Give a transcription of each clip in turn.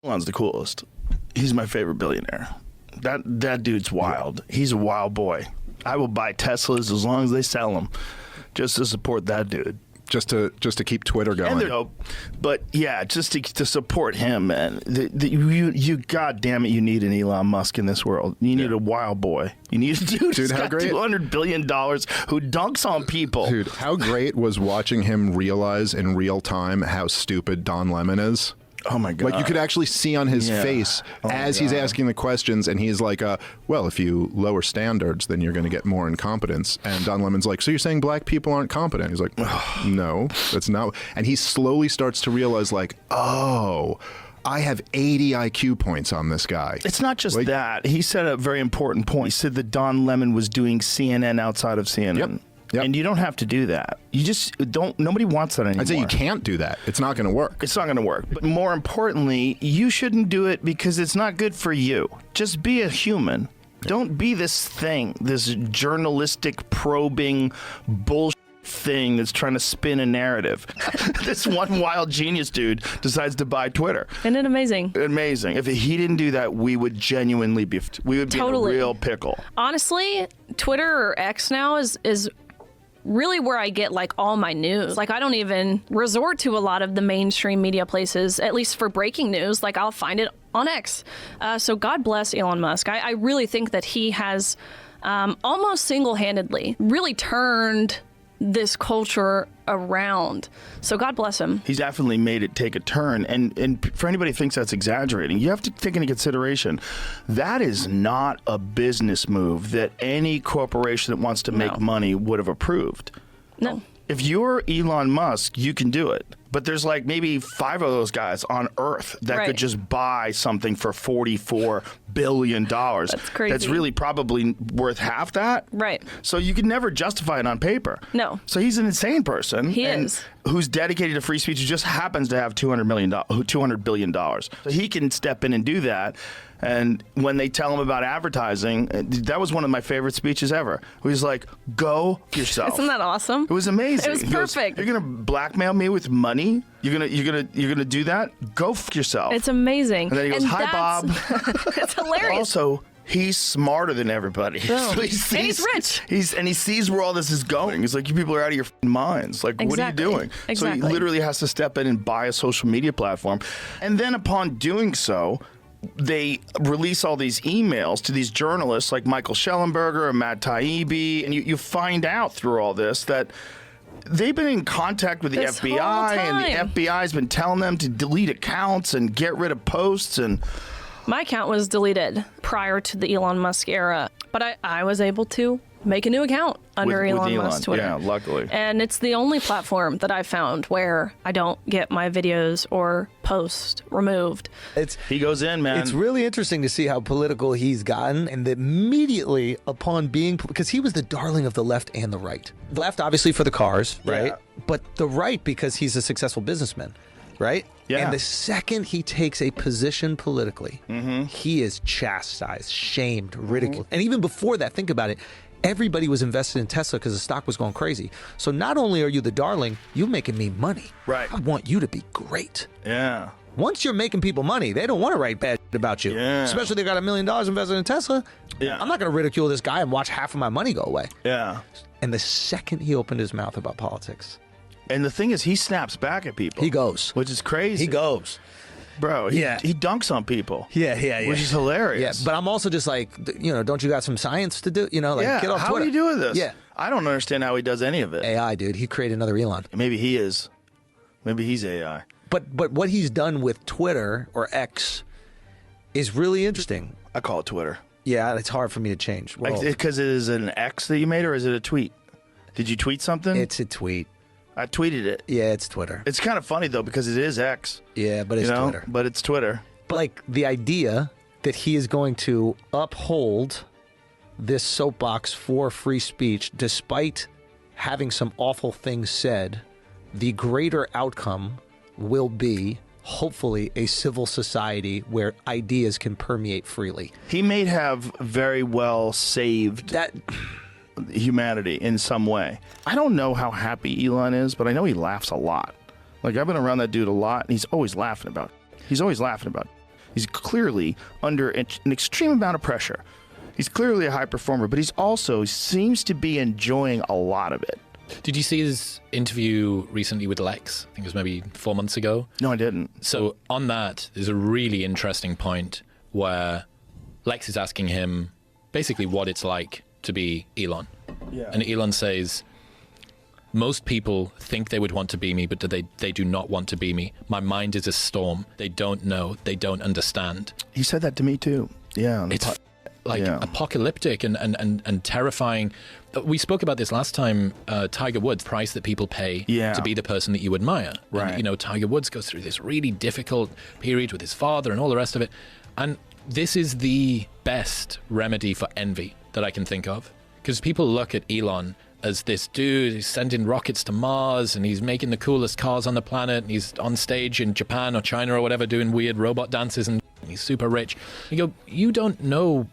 Elon's the coolest. He's my favorite billionaire. That dude's wild. He's a wild boy. I will buy Teslas as long as they sell them, just to support that dude. Just to keep Twitter going. But yeah, just to support him, man. You God damn it, you need an Elon Musk in this world. You need a wild boy. You need a dude who's got $200 billion who dunks on people. Dude, how great was watching him realize in real time how stupid Don Lemon is? Oh my God. Like you could actually see on his face as he's asking the questions, and he's like, well, if you lower standards, then you're going to get more incompetence. And Don Lemon's like, so you're saying black people aren't competent? He's like, no, that's not. And he slowly starts to realize like, oh, I have 80 IQ points on this guy. It's not just that. He said a very important point. He said that Don Lemon was doing CNN outside of CNN. Yep. And you don't have to do that. You just don't. Nobody wants that anymore. I'd say you can't do that. It's not going to work. It's not going to work. But more importantly, you shouldn't do it because it's not good for you. Just be a human. Don't be this thing, this journalistic probing bullshit thing that's trying to spin a narrative. This one wild genius dude decides to buy Twitter. Isn't it amazing? Amazing. If he didn't do that, we would genuinely be in a real pickle. Honestly, Twitter or X now is really where I get like all my news. Like I don't even resort to a lot of the mainstream media places, at least for breaking news. Like I'll find it on X. So God bless Elon Musk. I really think that he has almost single-handedly really turned this culture around. So God bless him. He's definitely made it take a turn. And for anybody who thinks that's exaggerating, you have to take into consideration that is not a business move that any corporation that wants to make money would have approved. No. If you're Elon Musk, you can do it. But there's like maybe 5 of those guys on Earth that could just buy something for $44 billion. That's crazy. That's really probably worth half that. Right. So you could never justify it on paper. No. So he's an insane person. He is. Who's dedicated to free speech, who just happens to have $200 billion. So he can step in and do that. And when they tell him about advertising, that was one of my favorite speeches ever. He was like, go yourself. Isn't that awesome? It was amazing. It was perfect. You're going to blackmail me with money? You're gonna do that? Go f yourself. It's amazing. And then he goes, hi, Bob. It's hilarious. Also, he's smarter than everybody. So and he's rich. He sees where all this is going. He's like, you people are out of your minds. Like, what are you doing? Exactly. So he literally has to step in and buy a social media platform. And then upon doing so, they release all these emails to these journalists like Michael Schellenberger and Matt Taibbi. And you find out through all this that they've been in contact with the FBI, and the FBI's been telling them to delete accounts and get rid of posts. And my account was deleted prior to the Elon Musk era, but I was able to make a new account under Elon Musk's Twitter. Yeah, luckily. And it's the only platform that I found where I don't get my videos or posts removed. He goes in, man. It's really interesting to see how political he's gotten, and immediately upon being, because he was the darling of the left and the right. The left, obviously, for the cars, right? Yeah. But the right, because he's a successful businessman, right? Yeah. And the second he takes a position politically, he is chastised, shamed, ridiculed. And even before that, think about it. Everybody was invested in Tesla because the stock was going crazy. So not only are you the darling, you're making me money. Right. I want you to be great. Yeah. Once you're making people money, they don't want to write bad shit about you. Yeah. Especially they got $1 million invested in Tesla. Yeah. I'm not going to ridicule this guy and watch half of my money go away. Yeah. And the second he opened his mouth about politics, and the thing is, he snaps back at people. he goes. Which is crazy. He goes. Bro, he Yeah. dunks on people. Yeah. Which is hilarious. Yeah, but I'm also just like, don't you got some science to do? Get off how Twitter. are you doing this? Yeah. I don't understand how he does any of it. AI, dude. He created another Elon. Maybe he is. Maybe he's AI. But what he's done with Twitter or X is really interesting. I call it Twitter. Yeah, it's hard for me to change. Well, Because it is an X that you made, or is it a tweet? Did you tweet something? it's a tweet. I tweeted it. Yeah, it's Twitter. It's kind of funny, though, because it is X. Yeah, but it's Twitter. But it's Twitter. But like the idea that he is going to uphold this soapbox for free speech, despite having some awful things said, the greater outcome will be, hopefully, a civil society where ideas can permeate freely. He may have very well saved That humanity in some way. I don't know how happy Elon is, but I know he laughs a lot. Like, I've been around that dude a lot, and he's always laughing about it. He's clearly under an extreme amount of pressure. He's clearly a high performer, but he's also seems to be enjoying a lot of it. Did you see his interview recently with Lex? I think it was maybe 4 months ago. No, I didn't. So on that, there's a really interesting point where Lex is asking him basically what it's like to be Elon. Yeah. And Elon says, most people think they would want to be me, but they do not want to be me. My mind is a storm. They don't know. They don't understand. He said that to me too. Yeah. It's apocalyptic and terrifying. We spoke about this last time, Tiger Woods, price that people pay to be the person that you admire. Right. And, you know, Tiger Woods goes through this really difficult period with his father and all the rest of it. And this is the best remedy for envy that I can think of. Because people look at Elon as this dude who's sending rockets to Mars and he's making the coolest cars on the planet and he's on stage in Japan or China or whatever doing weird robot dances and he's super rich. You go, you don't know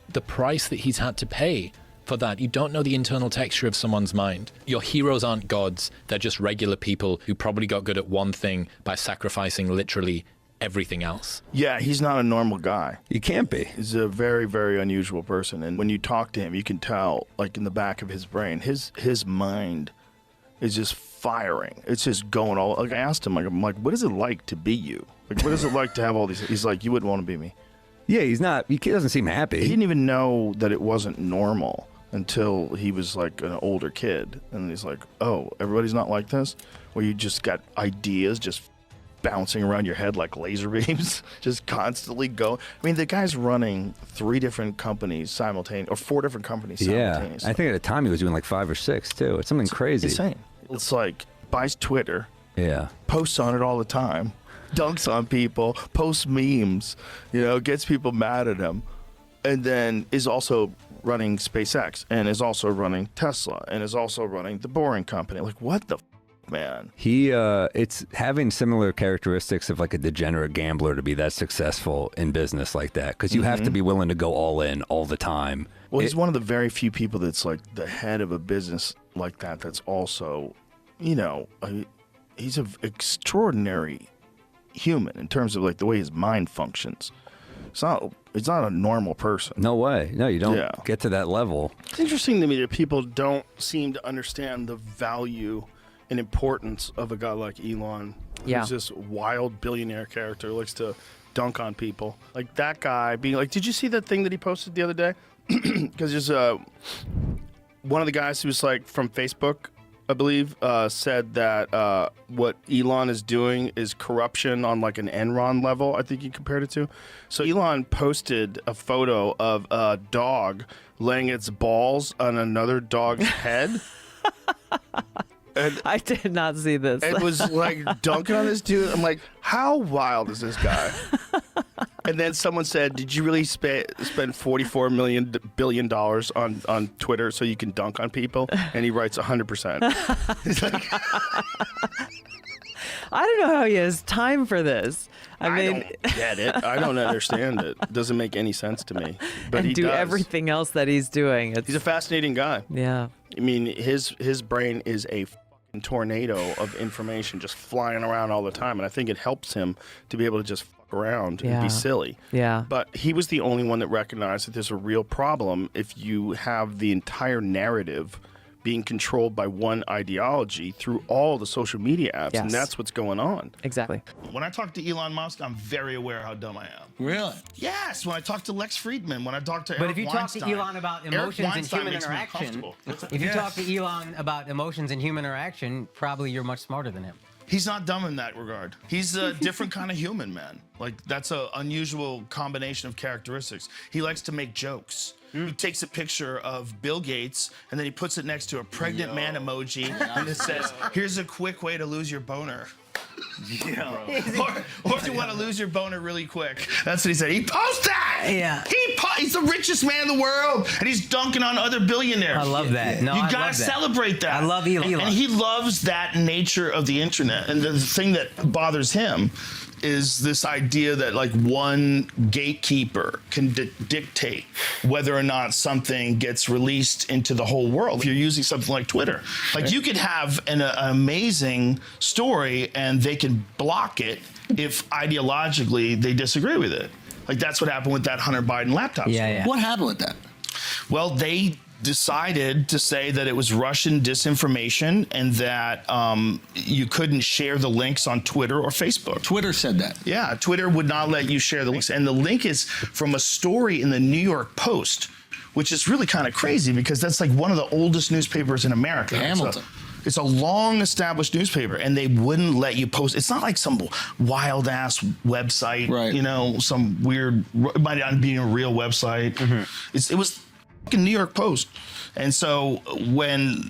the price that he's had to pay for that. You don't know the internal texture of someone's mind. Your heroes aren't gods. They're just regular people who probably got good at one thing by sacrificing literally everything else. Yeah, he's not a normal guy. You can't be. He's a very, very unusual person. And when you talk to him, you can tell, like in the back of his brain, his mind is just firing. It's just going all. Like I asked him, I'm like, what is it like to be you? Like, what is it like to have all these? He's like, you wouldn't want to be me. Yeah, he's not. He doesn't seem happy. He didn't even know that it wasn't normal until he was like an older kid. And he's like, oh, everybody's not like this? Where you just got ideas just bouncing around your head like laser beams, just constantly go. I mean, the guy's running 3 different companies simultaneously, or 4 different companies simultaneously. I think at a time he was doing like 5 or 6 too. It's something crazy. Insane. It's like buys Twitter, Yeah. posts on it all the time, dunks on people, posts memes, you know, gets people mad at him, and then is also running SpaceX and is also running Tesla and is also running the Boring Company. Like, what the man? It's having similar characteristics of like a degenerate gambler to be that successful in business like that, because you have to be willing to go all in all the time. Well, he's one of the very few people that's like the head of a business like that. That's also, you know, he's an extraordinary human in terms of like the way his mind functions. It's not a normal person. No way. No, you don't get to that level. It's interesting to me that people don't seem to understand the value and importance of a guy like Elon, who's this wild billionaire character who likes to dunk on people. Like that guy being like, did you see that thing that he posted the other day? Because there's one of the guys who was like from Facebook, I believe, said that what Elon is doing is corruption on like an Enron level, I think he compared it to. So Elon posted a photo of a dog laying its balls on another dog's head. And I did not see this. it was like dunking on this dude. I'm like, how wild is this guy? And then someone said, did you really spend $44 billion on Twitter so you can dunk on people? And he writes 100%. He's like, I don't know how he has time for this. I mean, don't get it. I don't understand it. It doesn't make any sense to me. But and he do does. everything else that he's doing. He's a fascinating guy. Yeah. I mean, his brain is a fucking tornado of information just flying around all the time. And I think it helps him to be able to just fuck around and be silly. Yeah. But he was the only one that recognized that there's a real problem if you have the entire narrative being controlled by one ideology through all the social media apps. Yes. And that's what's going on. Exactly. When I talk to Elon Musk, I'm very aware how dumb I am. Really? Yes, when I talk to Lex Friedman, when I talk to But Eric if you Weinstein, talk to Elon about Eric emotions and Weinstein human makes me interaction, uncomfortable. if you talk to Elon about emotions and human interaction, probably you're much smarter than him. He's not dumb in that regard. He's a different kind of human, man. Like, that's an unusual combination of characteristics. He likes to make jokes. He takes a picture of Bill Gates, and then he puts it next to a pregnant man emoji, and it says, here's a quick way to lose your boner. Or if you want to lose your boner really quick. That's what he said. He posts that! Yeah. He's the richest man in the world, and he's dunking on other billionaires. I love that. No, you I gotta love that. celebrate that. I love Elon. And he loves that nature of the internet. And the thing that bothers him is this idea that like one gatekeeper can dictate whether or not something gets released into the whole world. If you're using something like Twitter, like you could have an amazing story and they can block it if ideologically they disagree with it. Like that's what happened with that Hunter Biden laptop story. Yeah. What happened with that? Well, they decided to say that it was Russian disinformation and that you couldn't share the links on Twitter or Facebook. Twitter said that. Yeah, Twitter would not let you share the links. And the link is from a story in the New York Post, which is really kind of crazy because that's like one of the oldest newspapers in America. Hamilton. It's a long established newspaper, and they wouldn't let you post. It's not like some wild ass website, Right. you know, some weird, it might not be a real website. It was fucking New York Post. And so when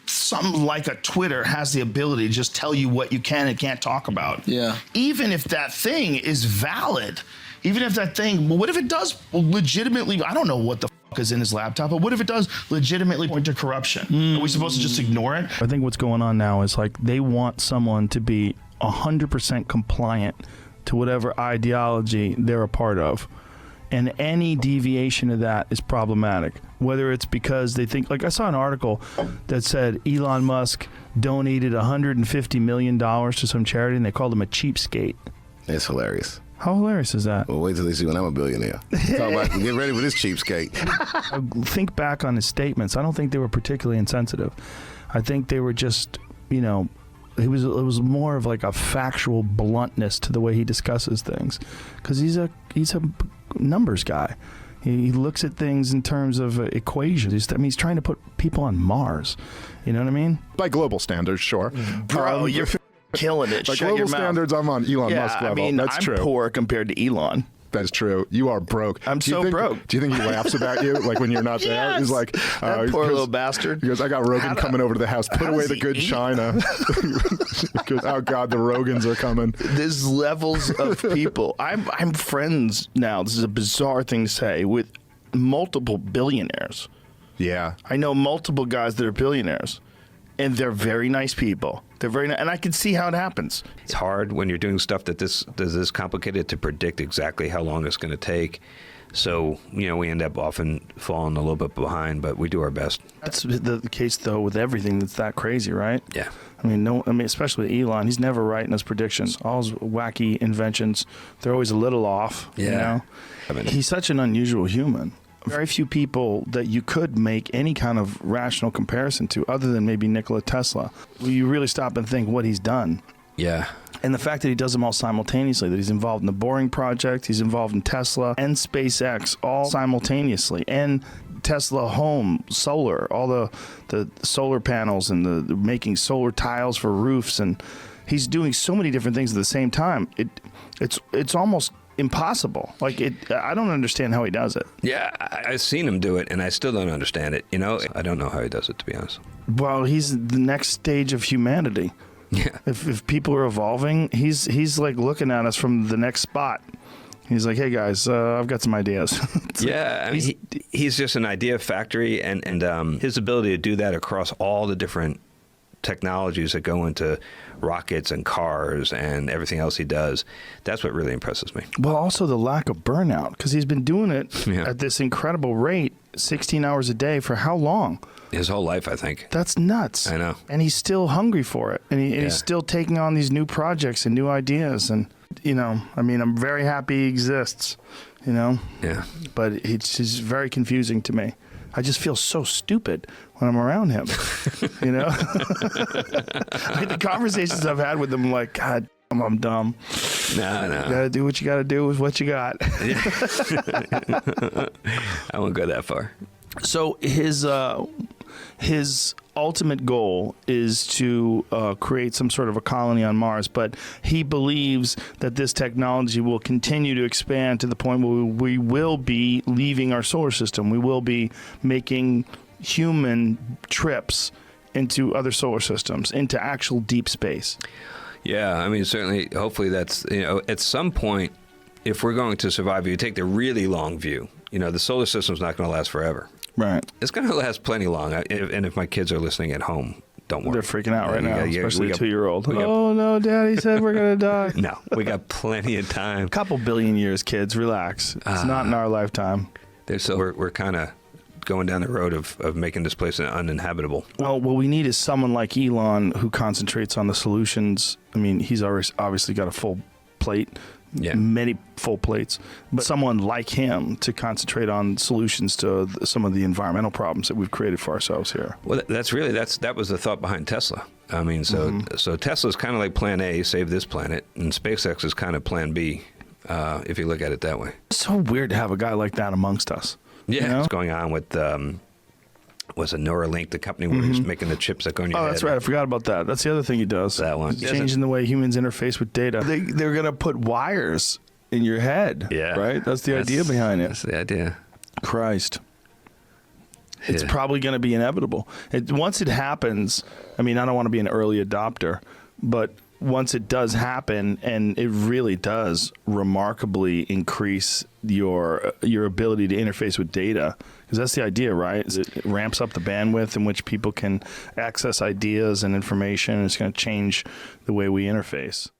something like a Twitter has the ability to just tell you what you can and can't talk about, Yeah. even if that thing is valid, even if that thing, what if it does legitimately, I don't know what the fuck is in his laptop, but what if it does legitimately point to corruption? Are we supposed to just ignore it? I think what's going on now is like they want someone to be 100% compliant to whatever ideology they're a part of. And any deviation of that is problematic. Whether it's because they think, like I saw an article that said Elon Musk donated $150 million to some charity and they called him a cheapskate. It's hilarious. How hilarious is that? Well, wait till they see when I'm a billionaire. Talk about get ready for this cheapskate. Think back on his statements. I don't think they were particularly insensitive. I think they were just, you know, it was more of like a factual bluntness to the way he discusses things, because he's a numbers guy. He looks at things in terms of equations. He's trying to put people on Mars. You know what I mean? By global standards, sure. Bro, you're killing it. By Shut global your mouth. standards, I'm on Elon Musk level. I mean, That's I'm true. poor compared to Elon. That's true. You are broke. I'm so broke. Do you think he laughs about you, like when you're not there? Yes. He's like, That poor little bastard. He goes, I got Rogan coming over to the house. Put how away does the he good eat? china. He goes, oh God, the Rogans are coming. There's levels of people. I'm friends now. This is a bizarre thing to say, with multiple billionaires. Yeah. I know multiple guys that are billionaires, and they're very nice people. They're very nice, and I can see how it happens. It's hard when you're doing stuff that is this complicated to predict exactly how long it's going to take. So, you know, we end up often falling a little bit behind, but we do our best. That's the case, though, with everything that's that crazy, right? Yeah. I mean, especially with Elon, he's never right in his predictions. All his wacky inventions, they're always a little off. Yeah. You know? I mean, He's such an unusual human. Very few people that you could make any kind of rational comparison to, other than maybe Nikola Tesla. You really stop and think what he's done. yeah. And the fact that he does them all simultaneously, that he's involved in the Boring Project, he's involved in Tesla and SpaceX all simultaneously, and Tesla Home, solar, all the solar panels and the making solar tiles for roofs, and he's doing so many different things at the same time. It's almost impossible. Like I don't understand how he does it. Yeah, I've seen him do it, and I still don't understand it. You know, I don't know how he does it, to be honest. Well, he's the next stage of humanity. Yeah. If people are evolving, he's like looking at us from the next spot. He's like, hey guys, I've got some ideas. Yeah, I mean, he's just an idea factory, and his ability to do that across all the different technologies that go into rockets and cars and everything else he does, that's what really impresses me. Well, also the lack of burnout, because he's been doing it at this incredible rate, 16 hours a day for how long? His whole life, I think. That's nuts. I know. And he's still hungry for it. And he's still taking on these new projects and new ideas. And, you know, I mean, I'm very happy he exists, you know? Yeah. But it's just very confusing to me. I just feel so stupid when I'm around him, you know? Like the conversations I've had with him, like, God, I'm dumb. No. You gotta do what you gotta do with what you got. I won't go that far. So his ultimate goal is to create some sort of a colony on Mars, but he believes that this technology will continue to expand to the point where we will be leaving our solar system. We will be making human trips into other solar systems, into actual deep space. Yeah, I mean, certainly, hopefully that's, you know, at some point, if we're going to survive, if you take the really long view, the solar system's not going to last forever. Right. It's going to last plenty long. And if my kids are listening at home, don't worry. They're freaking out right now, especially we a got- 2-year-old. we got- Oh, no, Daddy said we're going to die. No, we got plenty of time. Couple billion years, kids. Relax. It's not in our lifetime. So we're kind of going down the road of making this place uninhabitable. Well, what we need is someone like Elon who concentrates on the solutions. I mean, he's obviously got a full plate, many full plates, but someone like him to concentrate on solutions to some of the environmental problems that we've created for ourselves here. Well, that was the thought behind Tesla. I mean, so Tesla's kind of like Plan A, save this planet, and SpaceX is kind of Plan B, if you look at it that way. It's so weird to have a guy like that amongst us. Yeah, what's going on with was it Neuralink, the company where he's making the chips that go in your head? Oh, that's right. I forgot about that. That's the other thing he does. That one. He's changing the way humans interface with data. They're going to put wires in your head. Yeah. Right? That's the idea behind it. That's the idea. Christ. It's probably going to be inevitable. Once it happens, I mean, I don't want to be an early adopter, but once it does happen, and it really does remarkably increase your ability to interface with data, because that's the idea, right? It ramps up the bandwidth in which people can access ideas and information, and it's going to change the way we interface.